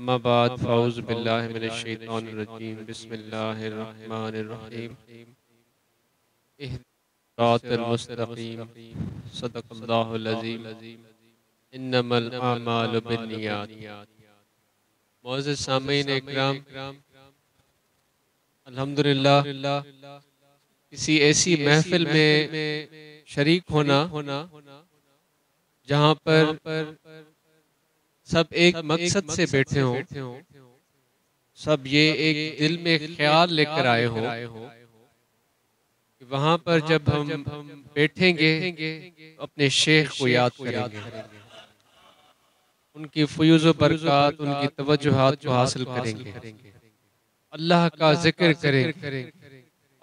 اما بعد فاعوذ باللہ من الشیطان الرجیم بسم اللہ الرحمن الرحیم اہدنا الصراط المستقیم صدق اللہ العظیم انما الاعمال بالنیات۔ معزز سامعین اکرام، الحمدللہ کسی ایسی محفل میں شریک ہونا جہاں پر سب ایک مقصد سے بیٹھے ہوں، سب یہ ایک دل میں خیال لے کر آئے ہوں کہ وہاں پر جب ہم بیٹھیں گے اپنے شیخ کو یاد کریں گے، ان کی فیوز و برکات، ان کی توجہات کو حاصل کریں گے، اللہ کا ذکر کریں گے،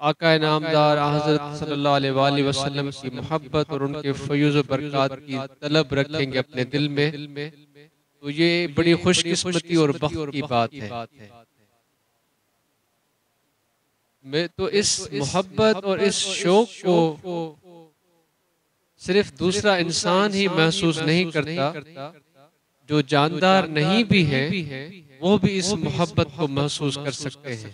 آقا نامدار حضرت صلی اللہ علیہ وآلہ وسلم کی محبت اور ان کے فیوز و برکات کی طلب رکھیں گے اپنے دل میں، تو یہ بڑی خوش قسمتی اور بخت کی بات ہے۔ میں تو اس محبت اور اس شوق کو صرف دوسرا انسان ہی محسوس نہیں کرتا، جو جاندار نہیں بھی ہے وہ بھی اس محبت کو محسوس کر سکتے ہیں۔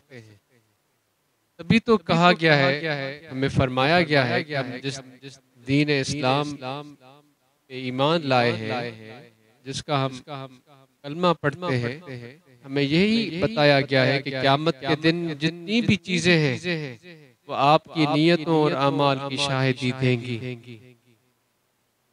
تبھی تو کہا گیا ہے، ہمیں فرمایا گیا ہے کہ ہم جس دین اسلام پہ ایمان لائے ہیں، جس کا ہم کلمہ پڑھتے ہیں، ہمیں یہی بتایا گیا ہے کہ قیامت کے دن جتنی بھی چیزیں ہیں وہ آپ کی نیتوں اور اعمال کی شاہدی دیں گی۔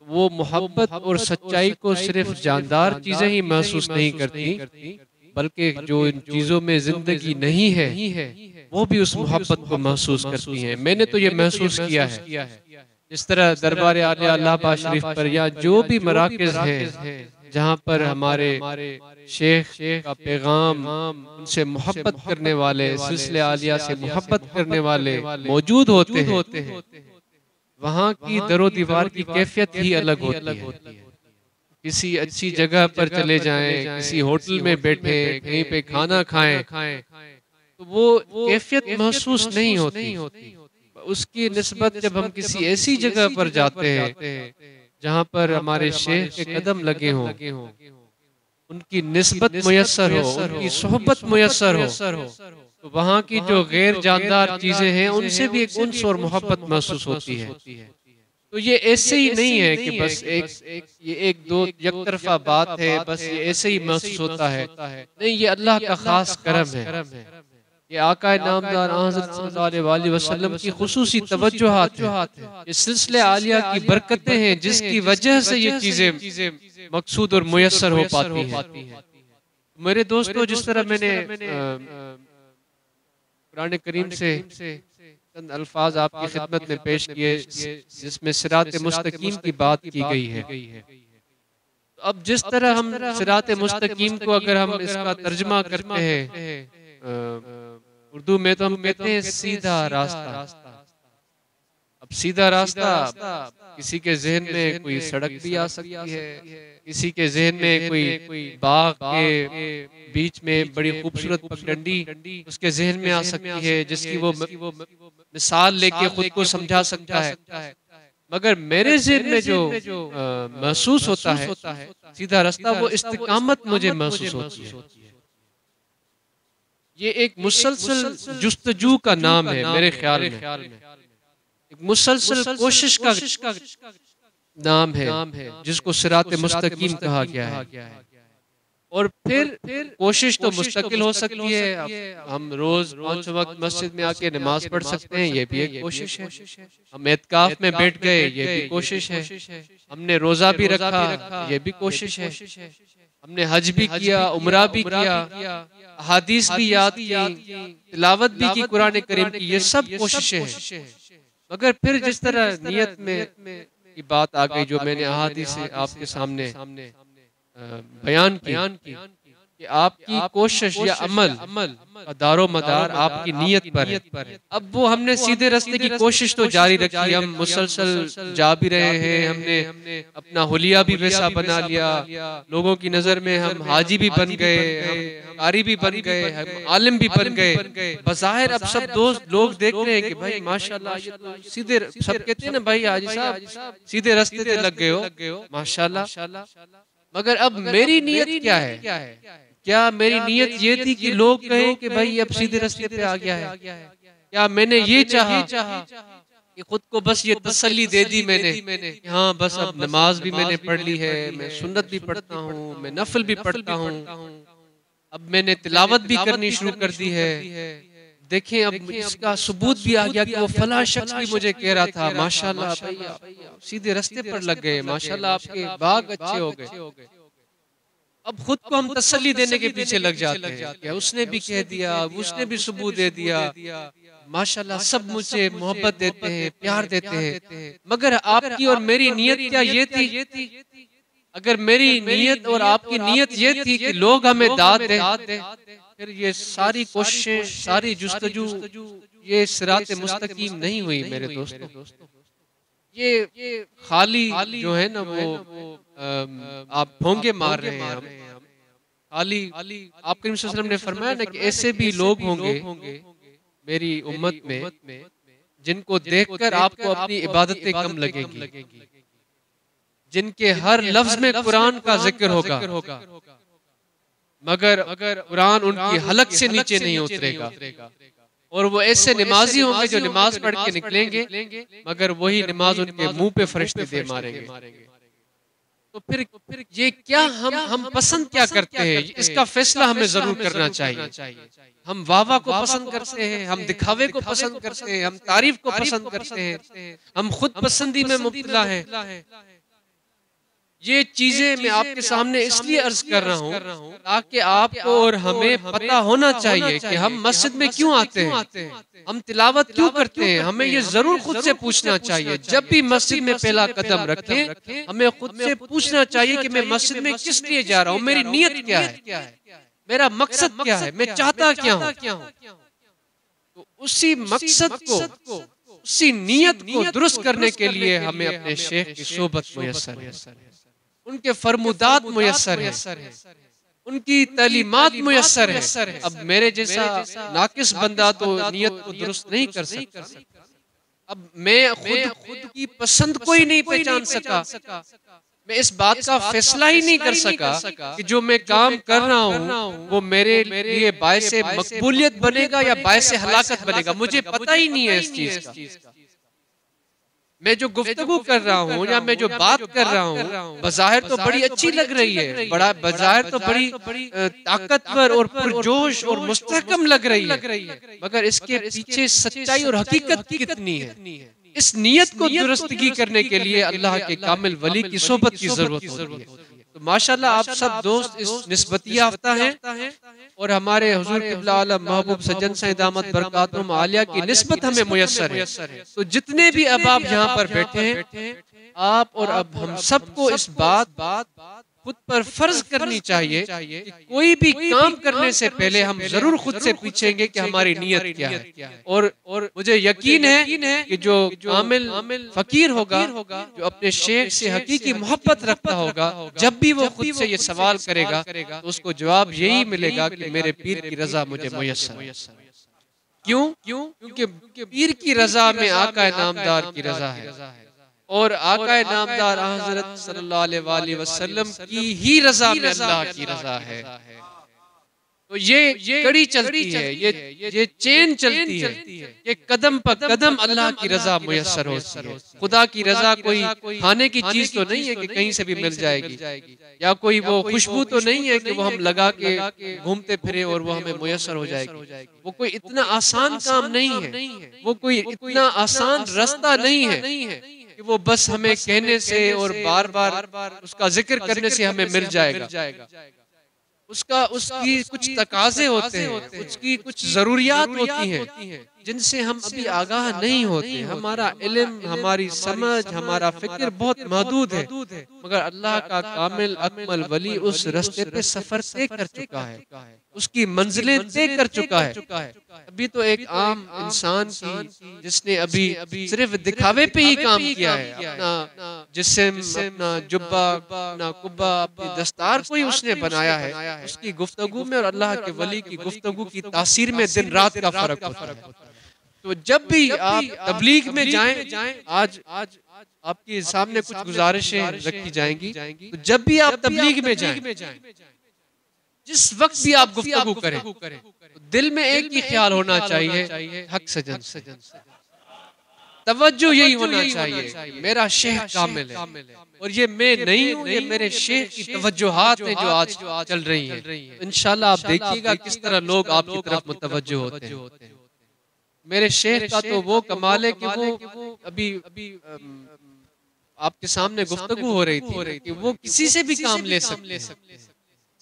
وہ محبت اور سچائی کو صرف جاندار چیزیں ہی محسوس نہیں کرتی، بلکہ جو ان چیزوں میں زندگی نہیں ہے وہ بھی اس محبت کو محسوس کرتی ہیں۔ میں نے تو یہ محسوس کیا ہے، اس طرح دربار عالیہ اللہ پاک شریف پر یا جو بھی مراکز ہیں جہاں پر ہمارے شیخ کا پیغام، ان سے محبت کرنے والے، سلسلہ عالیہ سے محبت کرنے والے موجود ہوتے ہیں، وہاں کی در و دیوار کی کیفیت ہی الگ ہوتی ہے۔ کسی اچھی جگہ پر چلے جائیں، کسی ہوٹل میں بیٹھیں، کہیں پہ کھانا کھائیں، تو وہ کیفیت محسوس نہیں ہوتی۔ اس کی نسبت جب ہم کسی ایسی جگہ پر جاتے ہیں جہاں پر ہمارے شیخ کے قدم لگے ہوں، ان کی نسبت میسر ہو، ان کی صحبت میسر ہو، تو وہاں کی جو غیر جاندار چیزیں ہیں ان سے بھی ایک انس اور محبت محسوس ہوتی ہے۔ تو یہ ایسے ہی نہیں ہے کہ بس یہ ایک دو یک طرفہ بات ہے، بس یہ ایسے ہی محسوس ہوتا ہے، نہیں، یہ اللہ کا خاص کرم ہے، یہ آقا نامدار حضرت صلی اللہ علیہ وآلہ وسلم کی خصوصی توجہات ہیں، یہ سلسلہ عالیہ کی برکتیں ہیں جس کی وجہ سے یہ چیزیں مقصود اور میسر ہو پاتی ہیں۔ میرے دوستو، جس طرح میں نے قرآن کریم سے چند الفاظ آپ کی خدمت میں پیش کیے جس میں صراط مستقیم کی بات کی گئی ہے، اب جس طرح ہم صراط مستقیم کو اگر ہم اس کا ترجمہ کرتے ہیں اردو میں، تو ہم کہتے ہیں سیدھا راستہ۔ اب سیدھا راستہ، کسی کے ذہن میں کوئی سڑک بھی آ سکتی ہے، کسی کے ذہن میں کوئی باغ کے بیچ میں بڑی خوبصورت پگڈنڈی اس کے ذہن میں آ سکتی ہے جس کی وہ مثال لے کے خود کو سمجھا سکتا ہے، مگر میرے ذہن میں جو محسوس ہوتا ہے سیدھا راستہ، وہ استقامت مجھے محسوس ہوتی ہے۔ یہ ایک مسلسل جستجو کا نام ہے میرے خیال میں، ایک مسلسل کوشش کا نام ہے جس کو صراط مستقیم کہا گیا ہے۔ اور پھر کوشش تو مستقل ہو سکتی ہے، ہم روز 5 وقت مسجد میں آ کے نماز پڑھ سکتے ہیں، یہ بھی ایک کوشش ہے، ہم اعتکاف میں بیٹھ گئے، یہ بھی کوشش ہے، ہم نے روزہ بھی رکھا، یہ بھی کوشش ہے، ہم نے حج بھی کیا، عمرہ بھی کیا، احادیث بھی یاد کی، تلاوت بھی کی قرآن کریم کی، یہ سب کوششیں ہیں۔ مگر پھر جس طرح نیت میں کی بات آ گئی جو میں نے احادیث سے آپ کے سامنے بیان کی کہ آپ کی کوشش یا عمل کا دار و مدار آپ کی نیت پر ہے۔ اب وہ ہم نے سیدھے راستے کی کوشش تو جاری رکھی، ہم مسلسل جا بھی رہے ہیں، ہم نے اپنا حلیہ بھی ویسا بنا لیا، لوگوں کی نظر میں ہم حاجی بھی بن گئے، ہم قاری بھی بن گئے، ہم عالم بھی بن گئے، بظاہر اب سب دوست لوگ دیکھ رہے ہیں کہ بھائی ماشاءاللہ یہ تو سیدھے، سب کہتے ہیں نا بھائی حاجی صاحب سیدھے راستے سے لگ گئے ہو، ماشاءاللہ، مگر اب میری نیت کیا ہے؟ کیا میری نیت یہ تھی کہ لوگ کہیں کہ بھائی اب سیدھے راستے پہ آ گیا ہے؟ کیا میں نے یہ چاہا کہ خود کو بس یہ تسلی دے دی میں نے، ہاں بس اب نماز بھی میں نے پڑھ لی ہے، میں سنت بھی پڑھتا ہوں، میں نفل بھی پڑھتا ہوں، اب میں نے تلاوت بھی کرنی شروع کر دی ہے، دیکھیں اب اس کا ثبوت بھی آ گیا کہ وہ فلاں شخص بھی مجھے کہہ رہا تھا ماشاءاللہ بھائی آپ سیدھے راستے پر لگ گئے، ماشاءاللہ آپ کے باغ اچھے ہو گئے۔ اب خود کو ہم تسلی دینے کے پیچھے لگ جاتے ہیں کہ اس نے بھی کہہ دیا، اس نے بھی ثبوت دے دیا، ماشاءاللہ سب مجھ سے محبت دیتے ہیں، پیار دیتے ہیں، مگر آپ کی اور میری نیت کیا یہ تھی؟ اگر میری نیت اور آپ کی نیت یہ تھی کہ لوگ ہمیں داد دیں، پھر یہ ساری کوششیں، ساری جستجو، یہ صراط مستقیم نہیں ہوئی میرے دوستوں۔ یہ خالی جو ہے نا وہ آپ بھونگے مار رہے ہیں ہم، خالی آپ کریم صلی اللہ علیہ وسلم نے فرمایا نا کہ ایسے بھی لوگ ہوں گے میری امت میں جن کو دیکھ کر آپ کو اپنی عبادتیں کم لگے گی، جن کے ہر لفظ میں قرآن کا ذکر ہوگا مگر قرآن ان کی حلق سے نیچے نہیں اترے گا، اور وہ ایسے نمازی ہوں گے جو نماز پڑھ کے نکلیں گے مگر وہی نماز ان کے منہ پہ فرشتے دے ماریں گے۔ تو پھر یہ کیا ہم پسند کیا کرتے ہیں؟ اس کا فیصلہ ہمیں ضرور کرنا چاہیے۔ ہم واہ کو پسند کرتے ہیں، ہم دکھاوے کو پسند کرتے ہیں، ہم تعریف کو پسند کرتے ہیں، ہم خود پسندی میں مبتلا ہیں۔ یہ چیزیں میں آپ کے سامنے اس لیے عرض کر رہا ہوں تاکہ آپ کو اور ہمیں پتہ ہونا چاہیے کہ ہم مسجد میں کیوں آتے ہیں، ہم تلاوت کیوں کرتے ہیں۔ ہمیں یہ ضرور خود سے پوچھنا چاہیے، جب بھی مسجد میں پہلا قدم رکھیں ہمیں خود سے پوچھنا چاہیے کہ میں مسجد میں کس لیے جا رہا ہوں، میری نیت کیا ہے، میرا مقصد کیا ہے، میں چاہتا کیا ہوں۔ تو اسی مقصد کو، اسی نیت کو درست کرنے کے لیے ہمیں اپنے شیخ کی صحبت میسر ہے، ان کے فرمودات میسر ہیں، ان کی تعلیمات میسر ہیں۔ اب میرے جیسا ناقص بندہ تو نیت کو درست نہیں کر سکتا۔ اب میں خود کی پسند کو ہی نہیں پہچان سکا، میں اس بات کا فیصلہ ہی نہیں کر سکا کہ جو میں کام کر رہا ہوں وہ میرے لیے باعث مقبولیت بنے گا یا باعث ہلاکت بنے گا، مجھے پتہ ہی نہیں ہے اس چیز کا۔ میں جو گفتگو کر رہا ہوں یا میں جو بات کر رہا ہوں بظاہر تو بڑی اچھی لگ رہی ہے، بظاہر تو بڑی طاقتور اور پرجوش اور مستحکم لگ رہی ہے، مگر اس کے پیچھے سچائی اور حقیقت کتنی ہے؟ اس نیت کو درستگی کرنے کے لیے اللہ کے کامل ولی کی صحبت کی ضرورت ہوتی ہے۔ تو ماشاءاللہ آپ سب دوست اس نسبتی یافتہ ہیں اور ہمارے حضور قبلہ عالم محبوب سجن سائیں دامت برکاتہم عالیہ کی نسبت ہمیں میسر ہے۔ تو جتنے بھی اب آپ یہاں پر بیٹھے ہیں، آپ اور اب ہم سب کو اس بات خود پر فرض کرنی چاہیے کہ کوئی بھی کام کرنے سے پہلے ہم ضرور خود سے پوچھیں گے کہ ہماری نیت کیا ہے، اور مجھے یقین ہے کہ جو کامل فقیر ہوگا، جو اپنے شیخ سے حقیقی محبت رکھتا ہوگا، جب بھی وہ خود سے یہ سوال کرے گا تو اس کو جواب یہی ملے گا کہ میرے پیر کی رضا مجھے میسر ہے۔ کیوں؟ کیونکہ پیر کی رضا میں آقا نامدار کی رضا ہے، اور آقا نامدار حضرت صلی اللہ علیہ وآلہ وسلم کی ہی رضا میں اللہ کی رضا ہے۔ تو یہ کڑی چلتی ہے، یہ چین چلتی ہے، یہ قدم پر قدم اللہ کی رضا میسر ہوتی ہے۔ خدا کی رضا کوئی کھانے کی چیز تو نہیں ہے کہ کہیں سے بھی مل جائے گی، یا کوئی وہ خوشبو تو نہیں ہے کہ وہ ہم لگا کے گھومتے پھرے اور وہ ہمیں میسر ہو جائے گی۔ وہ کوئی اتنا آسان کام نہیں ہے، وہ کوئی اتنا آسان رستہ نہیں ہے کہ وہ بس ہمیں کہنے سے اور بار بار اس کا ذکر کرنے سے ہمیں مل جائے گا۔ اس کی کچھ تقاضے ہوتے ہیں، اس کی کچھ ضروریات ہوتی ہیں جن سے ہم ابھی آگاہ نہیں ہوتے۔ ہمارا علم، ہماری سمجھ، ہمارا فکر بہت محدود ہے، مگر اللہ کا کامل اکمل ولی اس رستے پہ سفر طے کر چکا ہے، اس کی منزلیں طے کر چکا ہے۔ ابھی تو ایک عام انسان کی جس نے ابھی صرف دکھاوے پہ ہی کام کیا ہے، اپنا جسم، اپنا جبہ، اپنا قبہ، اپنی دستار کو ہی اس نے بنایا ہے، اس کی گفتگو میں اور اللہ کے ولی کی گفتگو کی تاثیر میں دن رات کا فرق ہوتا ہے۔ تو جب بھی آپ تبلیغ میں جائیں، آج آپ کے سامنے کچھ گزارشیں رکھی جائیں گی، تو جب بھی آپ تبلیغ میں جائیں، جس وقت بھی آپ گفتگو کریں دل میں ایک ہی خیال ہونا چاہیے، حق سجن سے توجہ یہی ہونا چاہیے میرا شیخ کامل ہے، اور یہ میں نہیں ہوں، یہ میرے شیخ کی توجہات ہیں جو آج چل رہی ہیں۔ انشاءاللہ آپ دیکھیے گا کس طرح لوگ آپ کی طرف متوجہ ہوتے ہیں۔ میرے شیخ کا تو وہ کمال ہے کہ وہ ابھی آپ کے سامنے گفتگو ہو رہی تھی کہ وہ کسی سے بھی کام لے سکتے ہیں۔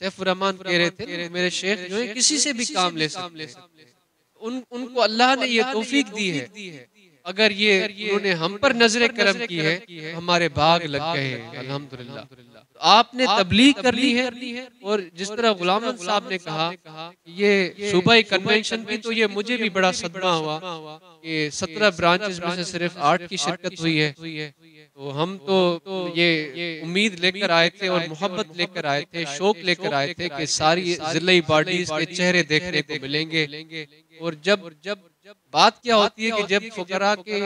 سیف الرحمن کہہ رہے تھے میرے شیخ جو ہے کسی سے بھی کام لے سکتے ہیں، ان کو اللہ نے یہ توفیق دی ہے، اگر یہ انہوں نے ہم پر نظر کرم کی ہے ہمارے باغ لگ گئے ہیں الحمدللہ۔ آپ نے تبلیغ کر لی ہے، اور جس طرح غلام احمد صاحب نے کہا یہ صوبائی کنونشن کی تو یہ مجھے بھی بڑا صدمہ ہوا کہ 17 برانچز میں سے صرف 8 کی شرکت ہوئی ہے، تو ہم تو یہ امید لے کر آئے تھے اور محبت لے کر آئے تھے، شوق لے کر آئے تھے کہ ساری ضلعی باڈیز کے چہرے دیکھنے کو ملیں گے، اور جب بات کیا ہوتی ہے کہ جب فقراء کے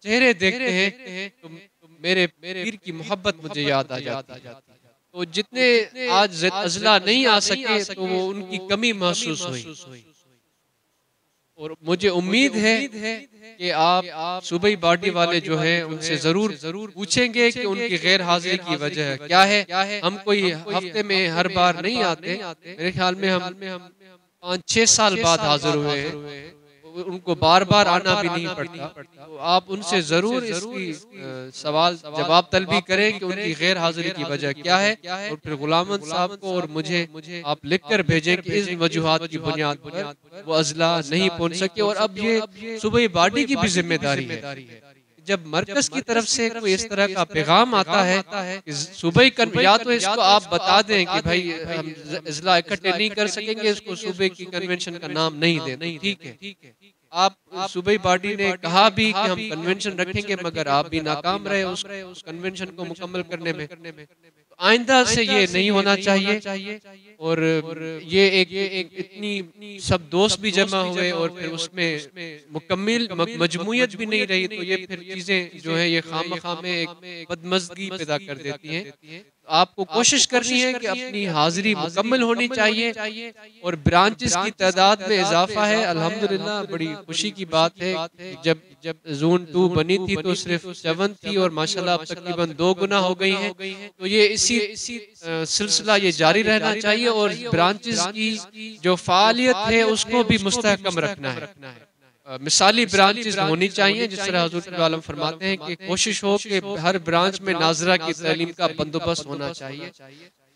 چہرے دیکھتے ہیں تو میرے پیر کی محبت مجھے یاد آ جاتی ہے۔ تو جتنے آج اضلاع نہیں آ سکے تو وہ ان کی کمی محسوس ہوئی، اور مجھے امید ہے کہ آپ صوبائی باڈی والے جو ہیں ان سے ضرور پوچھیں گے کہ ان کی غیر حاضری کی وجہ کیا ہے۔ ہم کوئی ہفتے میں ہر بار نہیں آتے، میرے خیال میں ہم 5-6 سال بعد حاضر ہوئے ہیں، ان کو بار بار آنا بھی نہیں پڑتا، تو آپ ان سے ضرور اس کی سوال جواب طلبی کریں کہ ان کی غیر حاضری کی وجہ کیا ہے، اور پھر غلام احمد صاحب کو اور مجھے آپ لکھ کر بھیجیں کہ اس وجوہات کی بنیاد پر وہ اضلاع نہیں پہنچ سکے۔ اور اب یہ صوبائی باڈی کی بھی ذمہ داری ہے، جب مرکز کی طرف سے کوئی اس طرح کا پیغام آتا ہے کہ صوبائی یا تو اس کو آپ بتا دیں کہ بھائی ہم اضلاع اکٹھے نہیں کر سکیں گے، اس کو صوبے کی کنونشن کا نام نہیں دیں، ٹھیک ہے۔ آپ صوبائی باڈی نے کہا بھی کہ ہم کنونشن رکھیں گے، مگر آپ بھی ناکام رہے اس کنونشن کو مکمل کرنے میں، آئندہ سے یہ نہیں ہونا چاہیے، اور یہ ایک اتنی سب دوست بھی جمع ہوئے اور پھر اس میں مکمل مجموعیت بھی نہیں رہی، تو یہ پھر چیزیں جو ہے یہ خام خواہ میں ایک بدمزگی پیدا کر دیتی ہیں۔ آپ کو کوشش کرنی ہے کہ اپنی حاضری مکمل ہونی چاہیے، اور برانچز کی تعداد میں اضافہ ہے الحمدللہ، بڑی خوشی کی بات ہے۔ جب زون 2 بنی تھی تو صرف 7 تھی، اور ماشاءاللہ اب تقریباً 2 گنا ہو گئی ہیں، تو یہ اسی سلسلہ یہ جاری رہنا چاہیے، اور برانچز کی جو فعالیت ہے اس کو بھی مستحکم رکھنا ہے۔ مثالی برانچز ہونی چاہیے، جس طرح حضور صلی اللہ علیہ وسلم فرماتے ہیں کہ کوشش ہو کہ ہر برانچ میں ناظرہ کی تعلیم کا بندوبست ہونا چاہیے،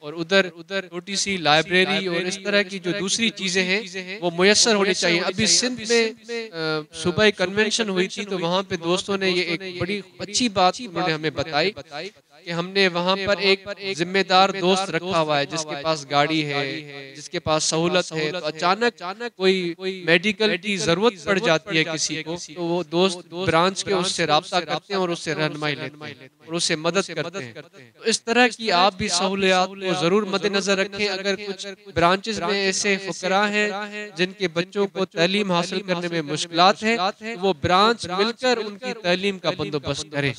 اور ادھر چھوٹی سی لائبریری اور اس طرح کی جو دوسری چیزیں ہیں وہ میسر ہونی چاہیے۔ ابھی سندھ میں صوبائی کنونشن ہوئی تھی تو وہاں پہ دوستوں نے یہ ایک بڑی اچھی بات انہوں نے ہمیں بتائی کہ ہم نے وہاں پر ایک ذمہ دار دوست رکھا ہوا ہے جس کے پاس گاڑی ہے، جس کے پاس سہولت ہے، تو اچانک کوئی میڈیکل کی ضرورت پڑ جاتی ہے کسی کو، تو وہ دوست برانچ کے اس سے رابطہ کرتے ہیں اور اس سے رہنمائی لیتے ہیں اور اس سے مدد کرتے ہیں۔ تو اس طرح کی آپ بھی سہولیات کو ضرور مد نظر رکھیں۔ اگر کچھ برانچز میں ایسے فقراء ہیں جن کے بچوں کو تعلیم حاصل کرنے میں مشکلات ہیں، وہ برانچ مل کر ان کی تعلیم کا بندوبست کرے۔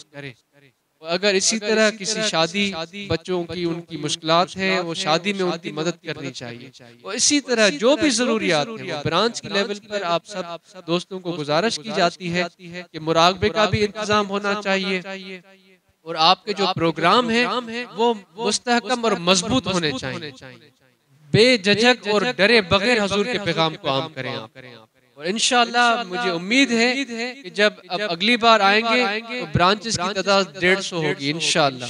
اگر اسی طرح کسی شادی بچوں کی ان کی مشکلات ہے، وہ شادی میں ان کی مدد کرنی چاہیے، اور اسی طرح جو بھی ضروریات ہیں وہ برانچ کی لیول پر آپ سب دوستوں کو گزارش کی جاتی ہے کہ مراقبے کا بھی انتظام ہونا چاہیے، اور آپ کے جو پروگرام ہیں وہ مستحکم اور مضبوط ہونے چاہیے، بے جھجک اور ڈرے بغیر حضور کے پیغام کو عام کریں آپ۔ اور انشاءاللہ مجھے امید ہے کہ جب اب اگلی بار آئیں گے تو برانچز کی تعداد 150 ہوگی انشاءاللہ،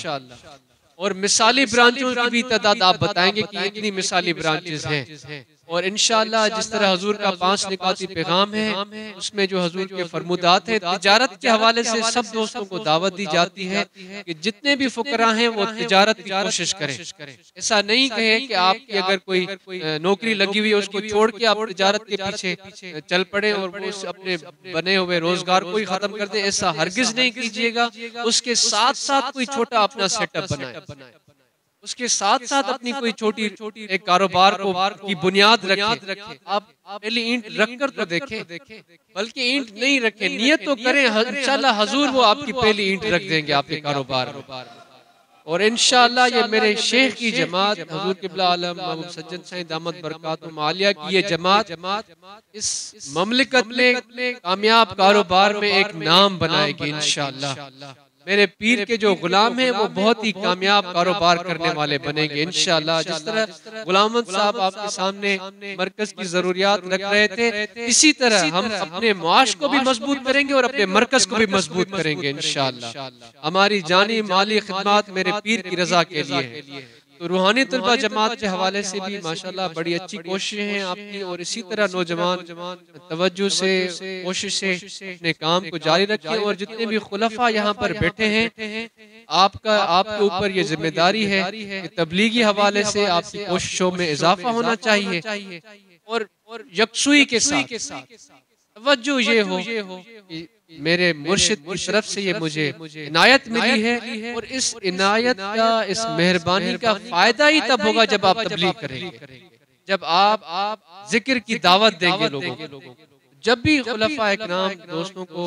اور مثالی برانچوں کی بھی تعداد آپ بتائیں گے کہ اتنی مثالی برانچز ہیں، اور انشاءاللہ جس طرح حضور کا 5 نکاتی پیغام ہے اس میں جو حضور کے فرمودات ہیں، تجارت کے حوالے سے سب دوستوں کو دعوت دی جاتی ہے کہ جتنے بھی فقراء ہیں وہ تجارت کی کوشش کریں۔ ایسا نہیں کہے کہ آپ کی اگر کوئی نوکری لگی ہوئی ہے اس کو چھوڑ کے آپ تجارت کے پیچھے چل پڑیں اور وہ اپنے بنے ہوئے روزگار کو ہی ختم کر دیں، ایسا ہرگز نہیں کیجیے گا۔ اس کے ساتھ ساتھ کوئی چھوٹا اپنا سیٹ اپ بنائے، اس کے ساتھ ساتھ اپنی کوئی چھوٹی ایک کاروبار کی بنیاد رکھیں۔ آپ پہلی اینٹ رکھ کر تو دیکھیں، بلکہ اینٹ نہیں رکھیں، نیت تو کریں، انشاءاللہ حضور وہ آپ کی پہلی اینٹ رکھ دیں گے آپ کے کاروبار میں۔ اور انشاءاللہ یہ میرے شیخ کی جماعت حضور قبلہ عالم محبوب سجد سائیں دامت برکاتہم عالیہ کی یہ جماعت اس مملکت میں کامیاب کاروبار میں ایک نام بنائے گی انشاءاللہ۔ میرے پیر کے جو غلام ہیں وہ بہت ہی کامیاب کاروبار کرنے والے بنیں گے انشاءاللہ۔ جس طرح غلام احمد صاحب آپ کے سامنے مرکز کی ضروریات رکھ رہے تھے، اسی طرح ہم اپنے معاش کو بھی مضبوط کریں گے اور اپنے مرکز کو بھی مضبوط کریں گے انشاءاللہ۔ ہماری جانی مالی خدمات میرے پیر کی رضا کے لیے ہے۔ تو روحانی طلبہ جماعت کے حوالے سے بھی ماشاءاللہ بڑی اچھی کوششیں ہیں آپ کی، اور اسی طرح نوجوان توجہ سے کوشش سے اپنے کام کو جاری رکھیں، اور جتنے بھی خلفاء یہاں پر بیٹھے ہیں آپ کے اوپر یہ ذمہ داری ہے کہ تبلیغی حوالے سے آپ کی کوششوں میں اضافہ ہونا چاہیے، اور یکسوئی کے ساتھ توجہ یہ ہو کہ میرے مرشد کی طرف سے یہ مجھے عنایت ملی ہے، اور اس عنایت کا، اس مہربانی کا فائدہ ہی تب ہوگا جب آپ تبلیغ کریں گے، جب آپ ذکر کی دعوت دیں گے لوگوں کو۔ جب بھی خلفاء اکرام دوستوں کو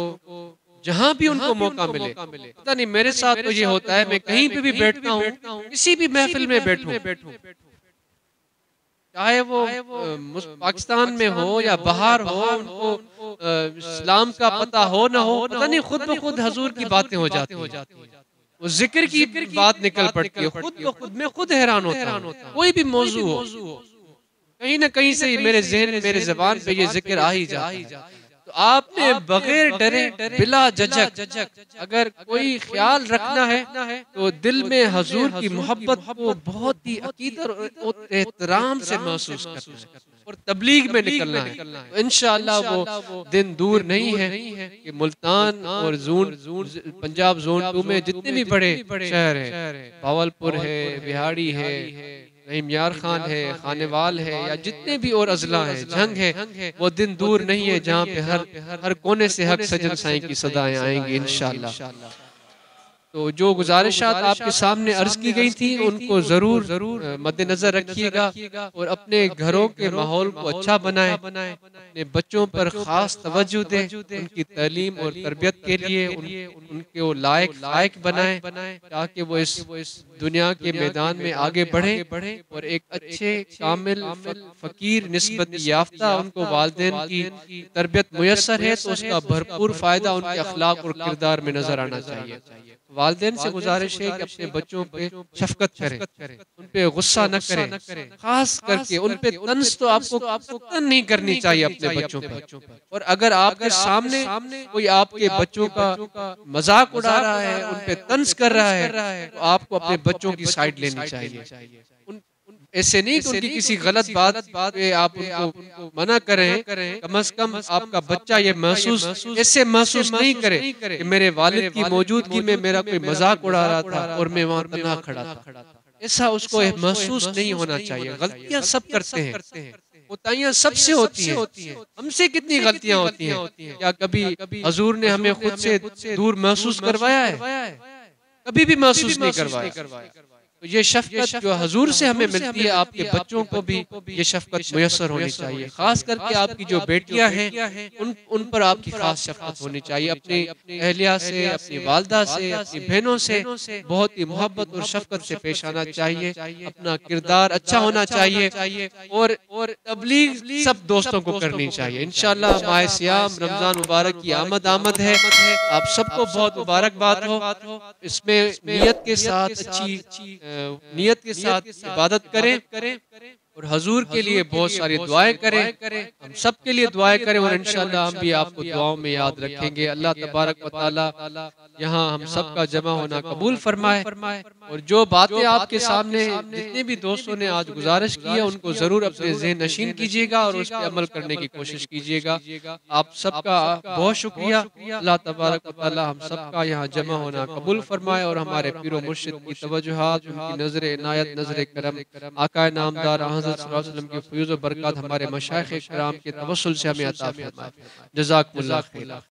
جہاں بھی ان کو موقع ملے، پتہ نہیں میرے ساتھ تو یہ ہوتا ہے، میں کہیں پہ بھی بیٹھتا ہوں، کسی بھی محفل میں بیٹھوں، چاہے وہ پاکستان میں ہو یا باہر ہو، ان کو اسلام کا پتہ ہو نہ ہو، پتہ نہیں خود بخود حضور کی باتیں ہو جاتی ہیں، وہ ذکر کی بات نکل پڑتی ہے، خود بخود میں خود حیران ہوتا ہوں۔ کوئی بھی موضوع ہو، کہیں نہ کہیں سے میرے ذہن، میرے زبان پہ یہ ذکر آ ہی جاتا ہے۔ تو آپ نے بغیر ڈرے، بلا جھجک اگر کوئی خیال رکھنا ہے تو دل میں حضور کی محبت کو بہت ہی عقیدت اور احترام سے محسوس کرنا ہے، اور تبلیغ میں نکلنا ہے۔ انشاءاللہ وہ دن دور نہیں ہے کہ ملتان اور پنجاب زون 2 میں جتنے بھی بڑے شہر ہیں، بھاولپور ہے، بہاڑی ہے، رحیم یار خان ہے، خانیوال ہے، یا جتنے بھی اور اضلاع ہیں، جھنگ ہے، وہ دن دور نہیں ہے جہاں پہ ہر کونے سے حق سجن سائیں کی صدایں آئیں گی انشاءاللہ۔ تو جو گزارشات آپ کے سامنے عرض کی گئی تھی ان کو ضرور مد نظر رکھیے گا، اور اپنے گھروں کے ماحول کو اچھا بنائیں، اپنے بچوں پر خاص توجہ دیں، ان کی تعلیم اور تربیت کے لیے ان کو لائق بنائیں، تاکہ وہ اس دنیا کے میدان میں آگے بڑھیں، اور ایک اچھے کامل فقیر نسبت یافتہ ان کو والدین کی تربیت میسر ہے تو اس کا بھرپور فائدہ ان کے اخلاق اور کردار میں نظر آنا چاہیے۔ والدین سے گزارش ہے کہ اپنے بچوں پہ شفقت کریں، ان پہ غصہ نہ کریں، خاص کر کے ان پہ طنز تو آپ کو قطعاً نہیں کرنی چاہیے اپنے بچوں پہ، اور اگر آپ کے سامنے کوئی آپ کے بچوں کا مذاق اڑا رہا ہے، ان پہ طنز کر رہا ہے، تو آپ کو اپنے بچوں کی سائیڈ لینی چاہیے۔ ایسے نہیں کہ ان کی کسی غلط بات پہ آپ ان کو منع کریں، کم از کم آپ کا بچہ یہ ایسے محسوس نہیں کرے کہ میرے والد کی موجودگی میں میرا کوئی مذاق اڑا رہا تھا اور میں وہاں تنہا کھڑا تھا، ایسا اس کو محسوس نہیں ہونا چاہیے۔ غلطیاں سب کرتے ہیں، کوتاہیاں سب سے ہوتی ہیں، ہم سے کتنی غلطیاں ہوتی ہیں، کیا کبھی حضور نے ہمیں خود سے دور محسوس کروایا ہے؟ کبھی بھی محسوس نہیں کروایا۔ تو یہ شفقت جو حضور سے ہمیں ملتی ہے، آپ کے بچوں کو بھی یہ شفقت میسر ہونی چاہیے، خاص کر کے آپ کی جو بیٹیاں ہیں ان پر آپ کی خاص شفقت ہونی چاہیے، اپنی اہلیہ سے، اپنی والدہ سے، اپنی بہنوں سے بہت ہی محبت اور شفقت سے پیش آنا چاہیے، اپنا کردار اچھا ہونا چاہیے، اور تبلیغ سب دوستوں کو کرنی چاہیے۔ انشاءاللہ ماہ سیام رمضان مبارک کی آمد ہے، آپ سب کو بہت مبارکباد ہو، اس میں نیت کے ساتھ اچھی نیت کے ساتھ عبادت کریں، اور حضور کے لیے بہت ساری دعائیں کریں، ہم سب کے لیے دعائیں کریں، اور انشاءاللہ ہم بھی آپ کو دعاؤں میں یاد رکھیں گے۔ اللہ تبارک و تعالی یہاں ہم سب کا جمع ہونا قبول فرمائے، اور جو باتیں آپ کے سامنے جتنے بھی دوستوں نے آج گزارش کی ہے ان کو ضرور اپنے ذہن نشین کیجیے گا اور اس پہ عمل کرنے کی کوشش کیجیے گا۔ آپ سب کا بہت شکریہ، اللہ تبارک و تعالی ہم سب کا یہاں جمع ہونا قبول فرمائے، اور ہمارے پیر و مرشد کی توجہات، ان کی نظر عنایت، نظر کرم، آقا نامدار حضرت صلی اللہ علیہ وسلم کی فیوز و برکات ہمارے مشائخ کرام کے توسل سے ہمیں عطا فرمائے۔ جزاکم اللہ خیر۔